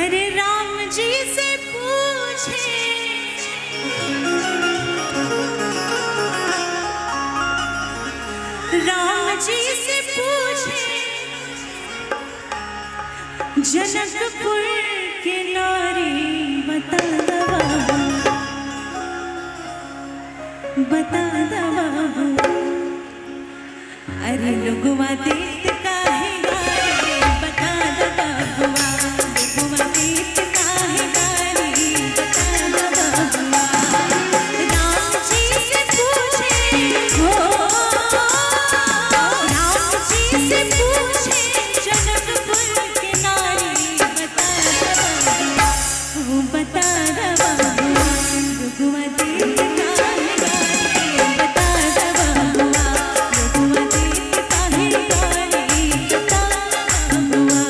अरे राम जी से पूछे राम जी से पूछे जनकपुर के नारी बता दवा अरे लोगवा देत काहे गारी बता दवा लोगवा देत काहे गारी बता दवा राम जी से पूछे हो राम जी से पूछे जनकपुर के नारी बता दवा लोगवा देत काहे गारी बता दवा लोगवा देत काहे गारी बता दवा।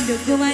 लोगवा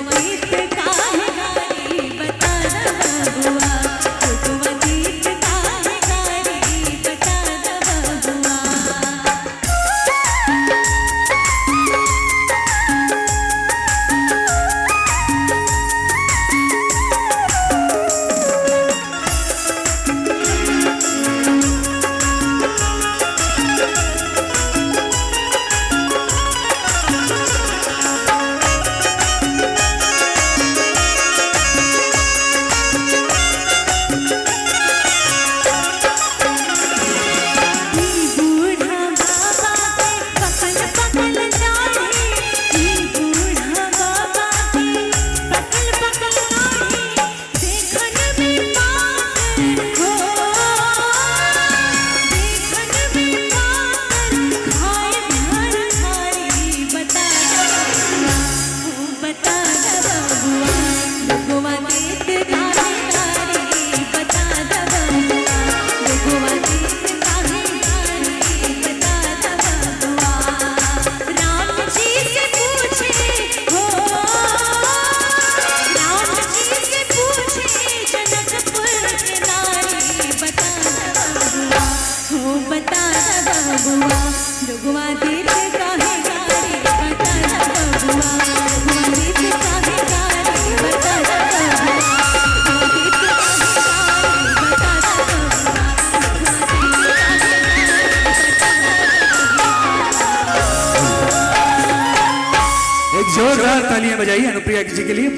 देत काहे गारी बता दवा लोगवा देत काहे गारी बता दवा। लोगवा देत काहे गारी बता दवा लोगवा देत काहे गारी बता दवा एक जोरदार तालियां बजाइए अनुप्रिया जी के लिए।